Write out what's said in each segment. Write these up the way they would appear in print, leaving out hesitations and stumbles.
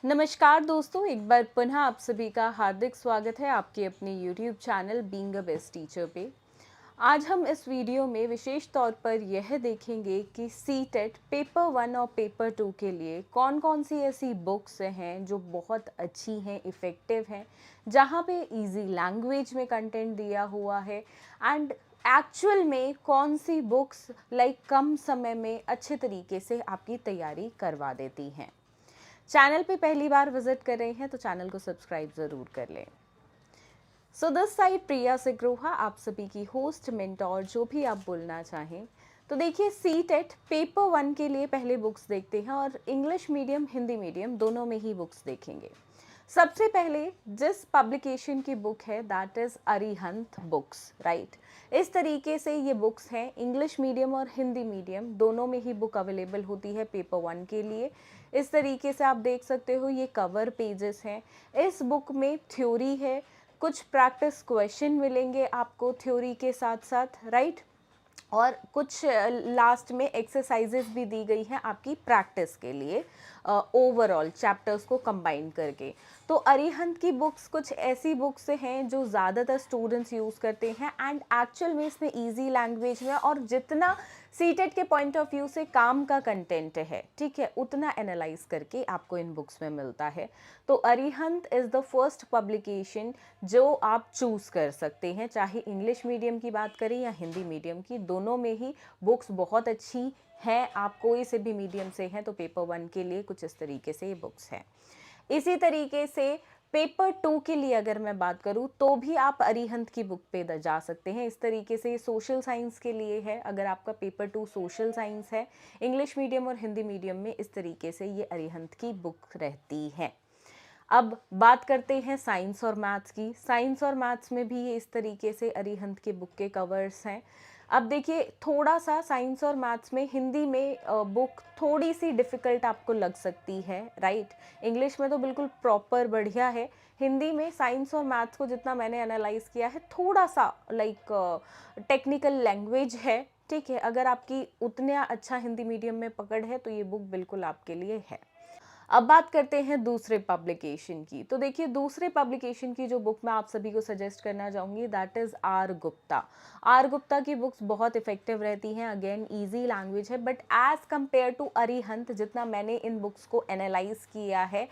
नमस्कार दोस्तों, एक बार पुनः आप सभी का हार्दिक स्वागत है आपके अपने YouTube channel being a best teacher पे। आज हम इस वीडियो में विशेष तौर पर यह देखेंगे कि सीटेट पेपर 1 और पेपर 2 के लिए कौन कौन सी ऐसी बुक्स हैं जो बहुत अच्छी हैं, इफ़ेक्टिव हैं, जहाँ पे इजी लैंग्वेज में कंटेंट दिया हुआ है एंड एक्चुअल में कौन सी बुक्स कम समय में अच्छे तरीके से आपकी तैयारी करवा देती हैं। चैनल पे पहली बार विजिट कर रहे हैं तो चैनल को सब्सक्राइब ज़रूर कर लें। सो दिस साइड प्रिया सिग्रोहा, आप सभी की होस्ट, मेंटोर, जो भी आप बोलना चाहें। तो देखिए, सीटेट पेपर 1 के लिए पहले बुक्स देखते हैं और इंग्लिश मीडियम हिंदी मीडियम दोनों में ही बुक्स देखेंगे। सबसे पहले जिस पब्लिकेशन की बुक है that is Arihant books, right. इस तरीके से ये बुक्स हैं, इंग्लिश मीडियम और हिंदी मीडियम दोनों में ही बुक अवेलेबल होती है पेपर 1 के लिए। इस तरीके से आप देख सकते हो, ये कवर पेजेस हैं। इस बुक में थ्योरी है, कुछ प्रैक्टिस क्वेश्चन मिलेंगे आपको थ्योरी के साथ साथ, राइट। और कुछ लास्ट में एक्सरसाइजेस भी दी गई हैं आपकी प्रैक्टिस के लिए, ओवरऑल चैप्टर्स को कंबाइन करके। तो अरिहंत की बुक्स कुछ ऐसी बुक्स हैं जो ज़्यादातर स्टूडेंट्स यूज़ करते हैं एंड एक्चुअल में इसमें इजी लैंग्वेज में और जितना सीटेट के पॉइंट ऑफ व्यू से काम का कंटेंट है, ठीक है, उतना एनालाइज करके आपको इन बुक्स में मिलता है। तो Arihant is the first publication जो आप चूज़ कर सकते हैं, चाहे इंग्लिश मीडियम की बात करें या हिंदी मीडियम की, दोनों में ही बुक्स बहुत अच्छी हैं। आप कोई से भी मीडियम से हैं तो पेपर 1 के लिए कुछ इस तरीके से ये बुक्स हैं। इसी तरीके से पेपर 2 के लिए अगर मैं बात करूं तो भी आप अरिहंत की बुक पे जा सकते हैं। इस तरीके से सोशल साइंस के लिए है, अगर आपका पेपर 2 सोशल साइंस है इंग्लिश मीडियम और हिंदी मीडियम में, इस तरीके से ये अरिहंत की बुक रहती है। अब बात करते हैं साइंस और मैथ्स की। साइंस और मैथ्स में भी ये इस तरीके से अरिहंत के बुक के कवर्स हैं। अब देखिए, थोड़ा सा साइंस और मैथ्स में हिंदी में बुक थोड़ी सी डिफ़िकल्ट आपको लग सकती है, राइट। इंग्लिश में तो बिल्कुल प्रॉपर बढ़िया है, हिंदी में साइंस और मैथ्स को जितना मैंने एनालाइज किया है थोड़ा सा टेक्निकल लैंग्वेज है, ठीक है। अगर आपकी उतना अच्छा हिंदी मीडियम में पकड़ है तो ये बुक बिल्कुल आपके लिए है। अब बात करते हैं दूसरे पब्लिकेशन की। तो देखिए, दूसरे पब्लिकेशन की जो बुक मैं आप सभी को सजेस्ट करना चाहूँगी that is R Gupta. R Gupta की बुक्स बहुत इफ़ेक्टिव रहती हैं, अगेन ईजी लैंग्वेज है, but as compare to Arihant जितना मैंने इन बुक्स को एनालाइज किया है,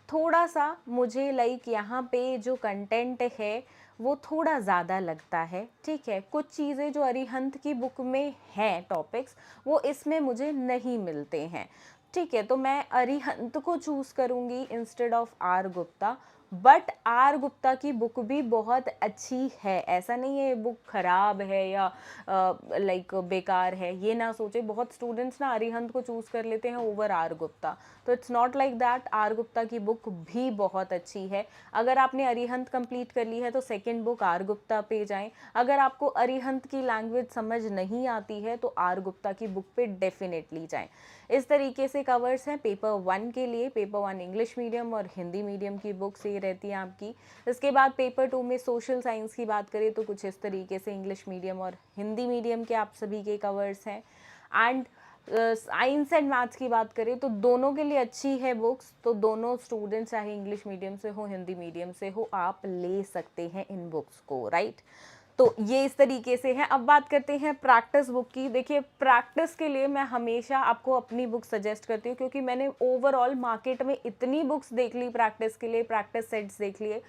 थोड़ा सा मुझे यहाँ पे जो कंटेंट है वो थोड़ा ज़्यादा लगता है, ठीक है। कुछ चीज़ें जो अरिहंत की बुक में हैं टॉपिक्स, वो इसमें मुझे नहीं मिलते हैं, ठीक है। तो मैं अरिहंत को चूज़ करूँगी instead of R Gupta. But R Gupta की बुक भी बहुत अच्छी है, ऐसा नहीं है ये बुक ख़राब है या बेकार है, ये ना सोचे। बहुत स्टूडेंट्स ना अरिहंत को चूज़ कर लेते हैं ओवर आर गुप्ता, तो it's not like that. R Gupta की बुक भी बहुत अच्छी है। अगर आपने अरिहंत कंप्लीट कर ली है तो सेकेंड बुक आर गुप्ता पे जाएं। अगर आपको अरिहंत की लैंग्वेज समझ नहीं आती है तो आर गुप्ता की बुक पे डेफिनेटली जाएं। इस तरीके से कवर्स हैं पेपर 1 के लिए। पेपर 1 इंग्लिश मीडियम और हिंदी मीडियम की बुक्स ये रहती हैं आपकी। इसके बाद पेपर 2 में सोशल साइंस की बात करें तो कुछ इस तरीके से इंग्लिश मीडियम और हिंदी मीडियम के आप सभी के कवर्स हैं। एंड साइंस एंड मैथ्स की बात करें तो दोनों के लिए अच्छी है बुक्स, तो दोनों स्टूडेंट्स चाहे इंग्लिश मीडियम से हो हिंदी मीडियम से हो, आप ले सकते हैं इन बुक्स को, राइट। तो ये इस तरीके से है। अब बात करते हैं प्रैक्टिस बुक की। देखिए, प्रैक्टिस के लिए मैं हमेशा आपको अपनी बुक सजेस्ट करती हूँ, क्योंकि मैंने ओवरऑल मार्केट में इतनी बुक्स देख ली प्रैक्टिस के लिए, प्रैक्टिस सेट्स देख लिए।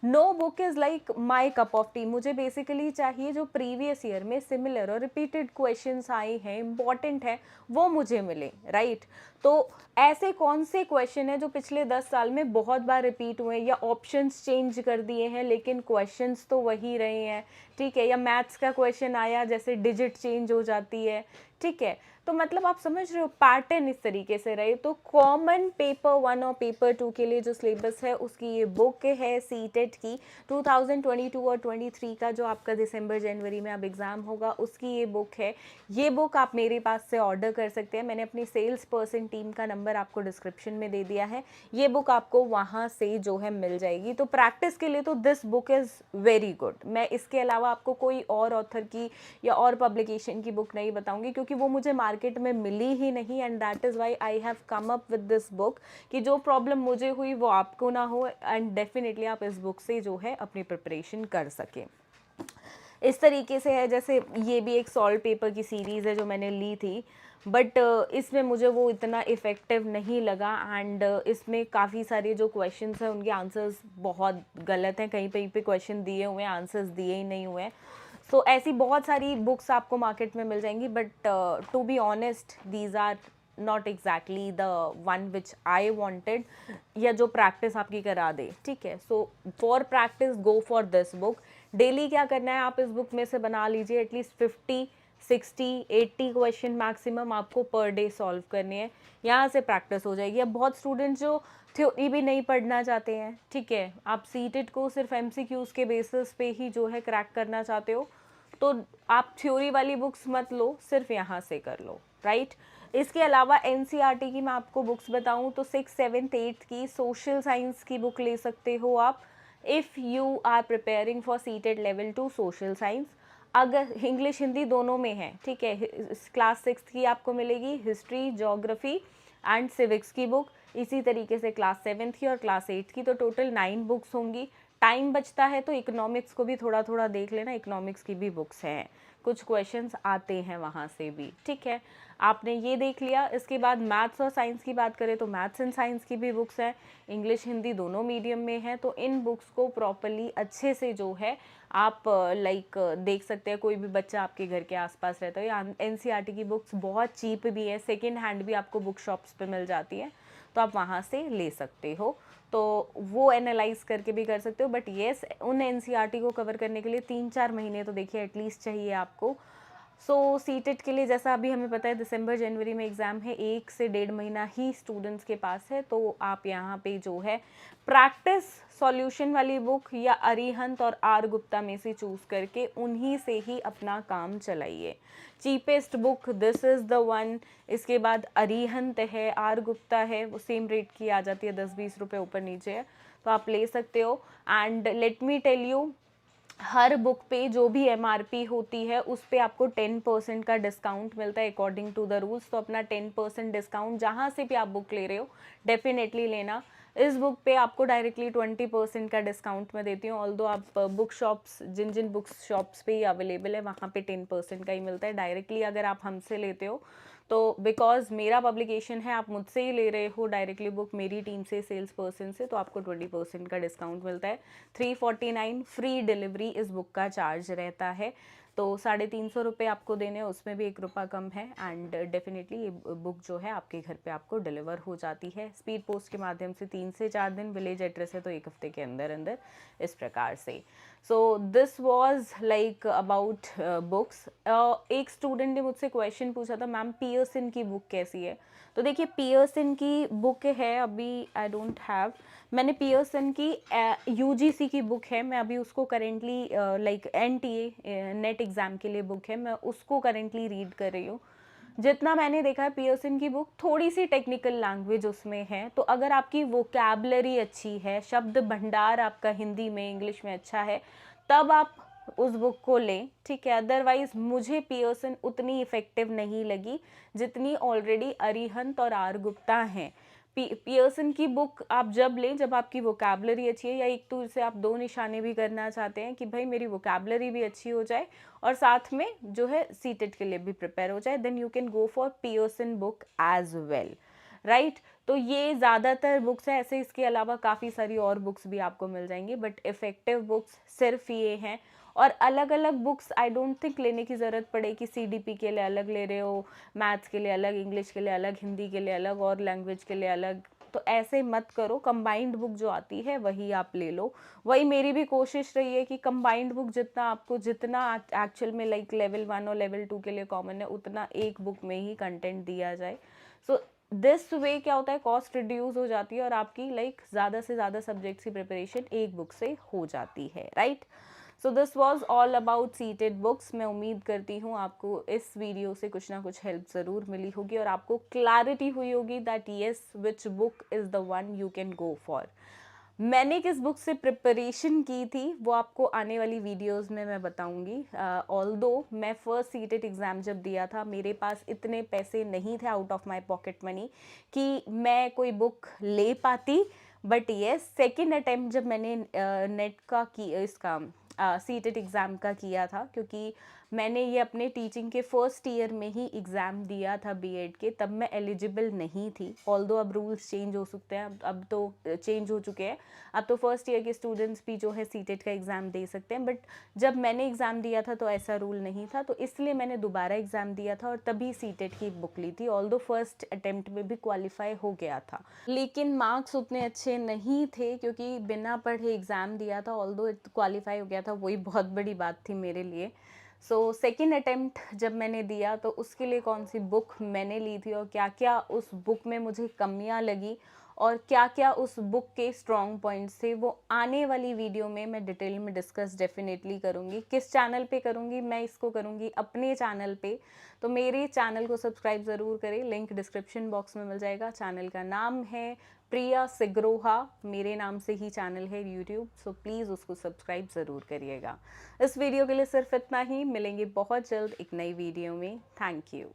No book is like my cup of tea. मुझे बेसिकली चाहिए जो प्रीवियस ईयर में सिमिलर और रिपीटेड क्वेश्चंस आए हैं, इंपॉर्टेंट है, वो मुझे मिले, राइट। तो ऐसे कौन से क्वेश्चन है जो पिछले 10 साल में बहुत बार रिपीट हुए या ऑप्शंस चेंज कर दिए हैं लेकिन क्वेश्चंस तो वही रहे हैं, ठीक है। या मैथ्स का क्वेश्चन आया, जैसे डिजिट चेंज हो जाती है, ठीक है। तो मतलब आप समझ रहे हो, पैटर्न इस तरीके से रहे। तो कॉमन पेपर 1 और पेपर 2 के लिए जो सिलेबस है उसकी ये बुक है सीटेट की। 2022 और 23 का जो आपका दिसंबर जनवरी में अब एग्ज़ाम होगा उसकी ये बुक है। ये बुक आप मेरे पास से ऑर्डर कर सकते हैं। मैंने अपनी सेल्स पर्सन टीम का नंबर आपको डिस्क्रिप्शन में दे दिया है, ये बुक आपको वहाँ से जो है मिल जाएगी। तो प्रैक्टिस के लिए तो this book is very good. मैं इसके अलावा आपको कोई और ऑथर की या और पब्लिकेशन की बुक नहीं बताऊंगी, क्योंकि क्योंकि वो मुझे मार्केट में मिली ही नहीं, and that is why I have come up with this book कि जो प्रॉब्लम मुझे हुई वो आपको ना हो, एंड डेफिनेटली आप इस बुक से जो है अपनी प्रिपरेशन कर सकें। इस तरीके से है, जैसे ये भी एक सॉल्व पेपर की सीरीज़ है जो मैंने ली थी, बट इसमें मुझे वो इतना इफ़ेक्टिव नहीं लगा, एंड इसमें काफ़ी सारे जो क्वेश्चंस हैं उनके आंसर्स बहुत गलत हैं, कहीं पे क्वेश्चन दिए हुए हैं आंसर्स दिए ही नहीं हुए हैं। सो ऐसी बहुत सारी बुक्स आपको मार्केट में मिल जाएंगी, but to be honest these are not exactly the one which I wanted, या जो प्रैक्टिस आपकी करा दे, ठीक है। So for practice go for this book. Daily क्या करना है, आप इस बुक में से बना लीजिए एटलीस्ट 50, 60, 80 क्वेश्चन मैक्सिमम आपको पर डे सॉल्व करने हैं, यहाँ से प्रैक्टिस हो जाएगी। अब बहुत स्टूडेंट्स जो थ्योरी भी नहीं पढ़ना चाहते हैं, ठीक है, आप सीटेट को सिर्फ एमसीक्यूज़ के बेसिस पे ही जो है क्रैक करना चाहते हो, तो आप थ्योरी वाली बुक्स मत लो, सिर्फ यहाँ से कर लो, राइट। इसके अलावा एनसीईआरटी की मैं आपको बुक्स बताऊँ तो 6th, 7th, 8th की सोशल साइंस की बुक ले सकते हो आप, if you are preparing for CTET level 2 social science. अगर इंग्लिश हिंदी दोनों में है, ठीक है, क्लास 6th की आपको मिलेगी हिस्ट्री, ज्योग्राफी एंड सिविक्स की बुक, इसी तरीके से क्लास 7th की और क्लास 8th की, तो टोटल 9 बुक्स होंगी। टाइम बचता है तो इकोनॉमिक्स को भी थोड़ा थोड़ा देख लेना, इकोनॉमिक्स की भी बुक्स हैं, कुछ क्वेश्चंस आते हैं वहाँ से भी, ठीक है। आपने ये देख लिया। इसके बाद मैथ्स और साइंस की बात करें तो मैथ्स एंड साइंस की भी बुक्स हैं, इंग्लिश हिंदी दोनों मीडियम में है, तो इन बुक्स को प्रॉपरली अच्छे से जो है आप लाइक देख सकते हैं। कोई भी बच्चा आपके घर के आसपास रहता है, या एनसीईआरटी की बुक्स बहुत चीप भी है, सेकेंड हैंड भी आपको बुक शॉप्स पे मिल जाती है, तो आप वहाँ से ले सकते हो, तो वो एनालाइज करके भी कर सकते हो। बट येस, उन एनसीईआरटी को कवर करने के लिए 3-4 महीने तो देखिए एटलीस्ट चाहिए आपको। सो सीटेट के लिए जैसा अभी हमें पता है दिसंबर जनवरी में एग्ज़ाम है, 1 से 1.5 महीना ही स्टूडेंट्स के पास है, तो आप यहाँ पे जो है प्रैक्टिस सॉल्यूशन वाली बुक या अरिहंत और आर गुप्ता में से चूज़ करके उन्हीं से ही अपना काम चलाइए। Cheapest book this is the one. इसके बाद अरिहंत है, आर गुप्ता है, वो सेम रेट की आ जाती है, 10-20 रुपये ऊपर नीचे है, तो आप ले सकते हो। And let me tell you, हर बुक पे जो भी एमआरपी होती है उस पे आपको 10% का डिस्काउंट मिलता है अकॉर्डिंग टू द रूल्स, तो अपना 10% डिस्काउंट जहाँ से भी आप बुक ले रहे हो डेफिनेटली लेना। इस बुक पे आपको डायरेक्टली 20% का डिस्काउंट मैं देती हूँ, ऑल्दो आप बुक शॉप्स जिन जिन बुक शॉप्स पे ही अवेलेबल है वहाँ पे 10% का ही मिलता है। डायरेक्टली अगर आप हमसे लेते हो तो बिकॉज मेरा पब्लिकेशन है, आप मुझसे ही ले रहे हो डायरेक्टली बुक मेरी टीम से, सेल्स पर्सन से, तो आपको 20% का डिस्काउंट मिलता है। 349 फ्री डिलीवरी इस बुक का चार्ज रहता है, तो 350 रुपये आपको देने हैं, उसमें भी 1 रुपया कम है। एंड डेफिनेटली ये बुक जो है आपके घर पे आपको डिलीवर हो जाती है स्पीड पोस्ट के माध्यम से, 3 से 4 दिन, विलेज एड्रेस है तो 1 हफ्ते के अंदर अंदर, इस प्रकार से। So this was like about books. एक स्टूडेंट ने मुझसे क्वेश्चन पूछा था, मैम पियर्सन की बुक कैसी है? तो देखिए पियर्सन की बुक है, अभी आई डोंट हैव, मैंने पियर्सन की यूजीसी की बुक है, मैं अभी उसको currently like NTA net exam के लिए बुक है, मैं उसको करेंटली रीड कर रही हूँ। जितना मैंने देखा है पियर्सन की बुक थोड़ी सी टेक्निकल लैंग्वेज उसमें है, तो अगर आपकी वोकैबलरी अच्छी है, शब्द भंडार आपका हिंदी में इंग्लिश में अच्छा है, तब आप उस बुक को लें, ठीक है। अदरवाइज मुझे पियर्सन उतनी इफ़ेक्टिव नहीं लगी जितनी ऑलरेडी अरिहंत और आर गुप्ता हैं। पियर्सन की बुक आप जब लें जब आपकी वोकैबलरी अच्छी है, या एक तो से आप 2 निशाने भी करना चाहते हैं कि भाई मेरी वोकैबलरी भी अच्छी हो जाए और साथ में जो है सीटेट के लिए भी प्रिपेयर हो जाए, then you can go for Pearson book as well, right. तो ये ज़्यादातर बुक्स हैं, ऐसे इसके अलावा काफ़ी सारी और बुक्स भी आपको मिल जाएंगी, बट इफ़ेक्टिव बुक्स सिर्फ ये हैं। और अलग अलग बुक्स आई डोंट थिंक लेने की ज़रूरत पड़े कि सीडीपी के लिए अलग ले रहे हो, मैथ्स के लिए अलग, इंग्लिश के लिए अलग, हिंदी के लिए अलग और लैंग्वेज के लिए अलग, तो ऐसे मत करो। कंबाइंड बुक जो आती है वही आप ले लो। वही मेरी भी कोशिश रही है कि कंबाइंड बुक जितना आपको, जितना एक्चुअल में लाइक लेवल 1 और लेवल 2 के लिए कॉमन है, उतना एक बुक में ही कंटेंट दिया जाए। सो दिस वे क्या होता है, कॉस्ट रिड्यूस हो जाती है और आपकी लाइक ज़्यादा से ज़्यादा सब्जेक्ट्स की प्रिपरेशन एक बुक से हो जाती है, right. So this was all about seated books. मैं उम्मीद करती हूँ आपको इस वीडियो से कुछ ना कुछ हेल्प ज़रूर मिली होगी और आपको क्लैरिटी हुई होगी that yes which book is the one you can go for. मैंने किस बुक से प्रिपरेशन की थी वो आपको आने वाली वीडियोस में मैं बताऊंगी। ऑल्दो मैं फर्स्ट सीटेट एग्ज़ाम जब दिया था मेरे पास इतने पैसे नहीं थे out of my pocket money कि मैं कोई बुक ले पाती। बट येस, सेकंड अटेम्प्ट जब मैंने नेट का की इसका सीटेट एग्ज़ाम का किया था, क्योंकि मैंने ये अपने टीचिंग के फर्स्ट ईयर में ही एग्ज़ाम दिया था बीएड के, तब मैं एलिजिबल नहीं थी। ऑल्दो अब रूल्स चेंज हो सकते हैं, अब तो चेंज हो चुके हैं। अब तो फर्स्ट ईयर के स्टूडेंट्स भी जो है सीटेट का एग्ज़ाम दे सकते हैं, बट जब मैंने एग्ज़ाम दिया था तो ऐसा रूल नहीं था, तो इसलिए मैंने दोबारा एग्ज़ाम दिया था और तभी सीटेट की बुक ली थी। ऑल्दो फर्स्ट अटेम्प्ट में भी क्वालिफाई हो गया था, लेकिन मार्क्स उतने अच्छे नहीं थे क्योंकि बिना पढ़े एग्ज़ाम दिया था। ऑल्दो क्वालिफाई हो गया था, वही बहुत बड़ी बात थी मेरे लिए। सो सेकेंड अटेम्प्ट जब मैंने दिया तो उसके लिए कौन सी बुक मैंने ली थी और क्या क्या उस बुक में मुझे कमियां लगी और क्या क्या उस बुक के स्ट्रॉन्ग पॉइंट्स थे, वो आने वाली वीडियो में मैं डिटेल में डिस्कस डेफिनेटली करूँगी। किस चैनल पे करूँगी? मैं इसको करूँगी अपने चैनल पे, तो मेरे चैनल को सब्सक्राइब ज़रूर करें, लिंक डिस्क्रिप्शन बॉक्स में मिल जाएगा। चैनल का नाम है प्रिया सिग्रोहा, मेरे नाम से ही चैनल है यूट्यूब, सो प्लीज़ उसको सब्सक्राइब ज़रूर करिएगा। इस वीडियो के लिए सिर्फ इतना ही, मिलेंगे बहुत जल्द एक नई वीडियो में। Thank you.